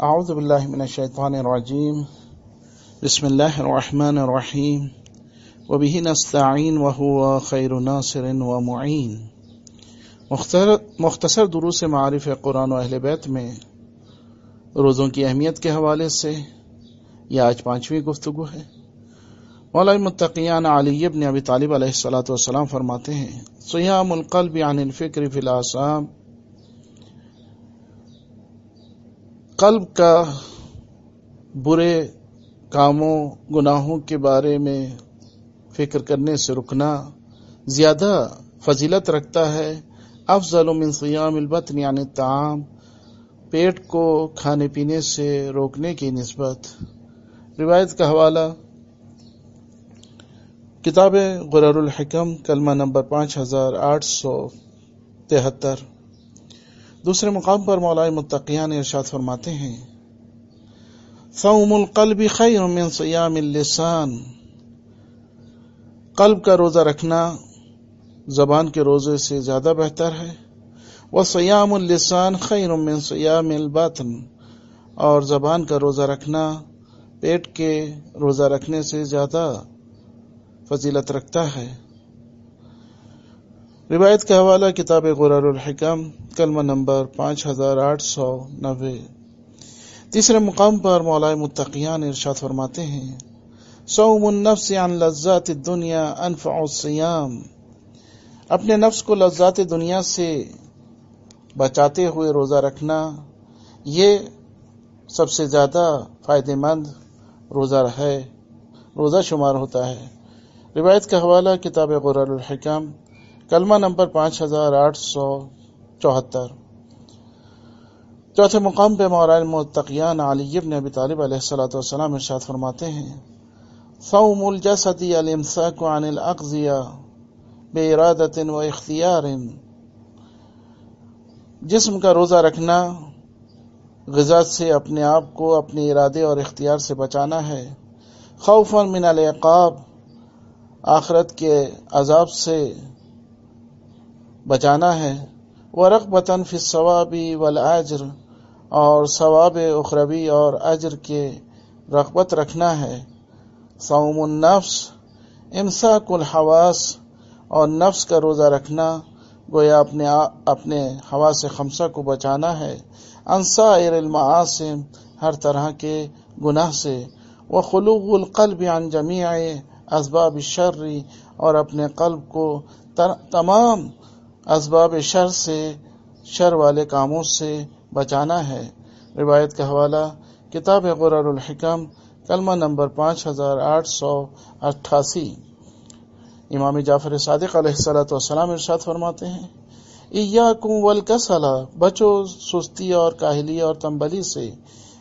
اعوذ باللہ من الشیطان الرجیم بسم اللہ الرحمن الرحیم وبہ نستعین وہو خیر ناصر ومعین۔ مختصر دروس معارف قرآن و اہل بیت میں روزوں کی اہمیت کے حوالے سے یہ آج 5ویں گفتگو ہے۔ مولا متقیان علی بن ابی طالب علیہ الصلوۃ والسلام فرماتے ہیں، صیام القلب عن الفکر فی الآثام، قلب کا برے کاموں گناہوں کے بارے میں فکر کرنے سے رکنا زیادہ فضیلت رکھتا ہے، افضل من صیام البطن عن الطعام، پیٹ کو کھانے پینے سے روکنے کی نسبت۔ روایت کا حوالہ کتاب غرر الحکم، کلمہ نمبر 5873۔ دوسرے مقام پر مولا متقیان ارشاد فرماتے ہیں، صوم القلب خیر من صیام اللسان، قلب کا روزہ رکھنا زبان کے روزے سے زیادہ بہتر ہے، وصیام اللسان خیر من صیام البطن، اور زبان کا روزہ رکھنا پیٹ کے روزہ رکھنے سے زیادہ فضیلت رکھتا ہے۔ روایت کا حوالہ کتاب غرر الحکم، کلمہ نمبر 5890۔ تیسرے مقام پر مولا متقیان ارشاد فرماتے ہیں، صوم النفس عن لذات الدنیا انفع الصیام، اپنے نفس کو لذات دنیا سے بچاتے ہوئے روزہ رکھنا یہ سب سے زیادہ فائدہ مند روزہ شمار ہوتا ہے۔ روایت کا حوالہ کتاب غرر الحکم، کلمہ نمبر 5874۔ چوتھے مقام پہ مولا متقیان علی بن ابی طالب علیہ الصلوۃ والسلام ارشاد فرماتے ہیں، صوم الجسد الامساک عن الاغذیہ بارادۃ و اختیار، جسم کا روزہ رکھنا غذا سے اپنے آپ کو اپنے ارادے اور اختیار سے بچانا ہے، خوفا من العقاب، آخرت کے عذاب سے بچانا ہے، ورغبۃ فی الثواب والاجر، اور ثواب اخروی اور اجر کے رغبت رکھنا ہے، صوم النفس امساک الحواس، اور نفس کا روزہ رکھنا گویا اپنے حواس خمسہ کو بچانا ہے، عن سائر المعاصی، ہر طرح کے گناہ سے، وخلو القلب عن جمیع اسباب الشر، اور اپنے قلب کو تمام اسباب شر سے، شر والے کاموں سے بچانا ہے۔ روایت کا حوالہ کتاب غرر الحکم، کلمہ نمبر 5888۔ امام جعفر صادق علیہ الصلوۃ والسلام ارشاد فرماتے ہیں، ایاکم والکسل، بچو سستی اور کاہلی اور تنبلی سے،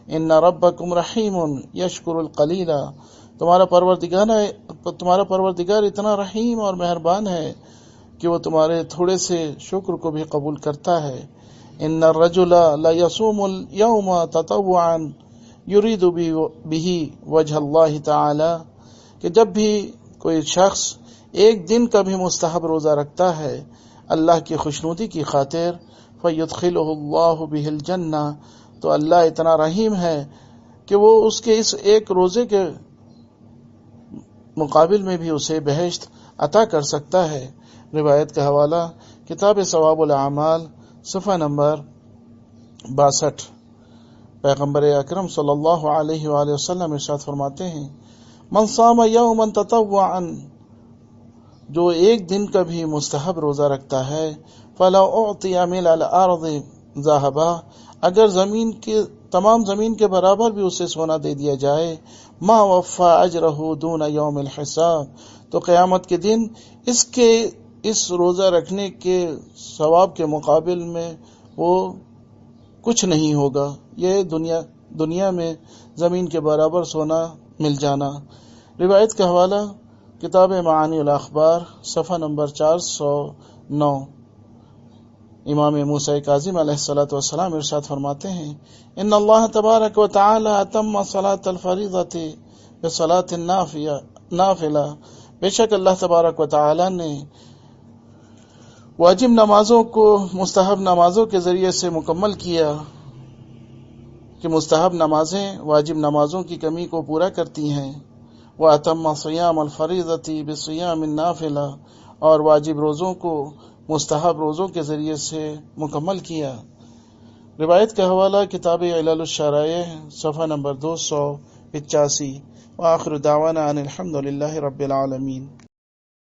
ان ربکم رحیم یشکر القلیل، تمہارا پروردگار اتنا رحیم اور مہربان ہے کہ وہ تمہارے تھوڑے سے شکر کو بھی قبول کرتا ہے۔ ان الرجل لا يصوم اليوم تطوعا يريد به وجه اللہ تعالی، کہ جب بھی کوئی شخص ایک دن کا بھی مستحب روزہ رکھتا ہے اللہ کی خوشنودی کی خاطر، فيدخله اللہ به الجنہ، تو اللہ اتنا رحیم ہے کہ وہ اس کے اس ایک روزے کے مقابل میں بھی اسے بہشت عطا کر سکتا ہے۔ روایت کا حوالہ کتاب ثواب الاعمال، صفحہ نمبر 62۔ پیغمبر اکرم صلی اللہ علیہ وآلہ وسلم ارشاد فرماتے ہیں، من صام یوما تطوعا، جو ایک دن کا بھی مستحب روزہ رکھتا ہے، فلا اعطی ملء الارض ذهبا، اگر تمام زمین کے برابر بھی اسے سونا دے دیا جائے، ما وفى اجرہ دون یوم الحساب، تو قیامت کے دن اس روزہ رکھنے کے ثواب کے مقابل میں وہ کچھ نہیں ہوگا، یہ دنیا میں زمین کے برابر سونا مل جانا۔ روایت کا حوالہ کتاب معانی الاخبار، صفحہ نمبر 409۔ امام موسیٰ کاظم علیہ الصلوۃ والسلام ارشاد فرماتے ہیں، ان اللہ تبارک و تعالی اتم صلاۃ الفریضۃ بصلاۃ النافلہ، بے شک اللہ تبارک و تعالی نے واجب نمازوں کو مستحب نمازوں کے ذریعے سے مکمل کیا، کہ مستحب نمازیں واجب نمازوں کی کمی کو پورا کرتی ہیں، وَأَتَمَّ صِيَامَ الْفَرِيضَةِ بِصِيَامِ النَّافِلَةِ اور واجب روزوں کو مستحب روزوں کے ذریعے سے مکمل کیا۔ روایت کا حوالہ کتاب علل الشرائع صفحہ نمبر 285۔ وآخر دعوانا ان الحمد للہ رب العالمین۔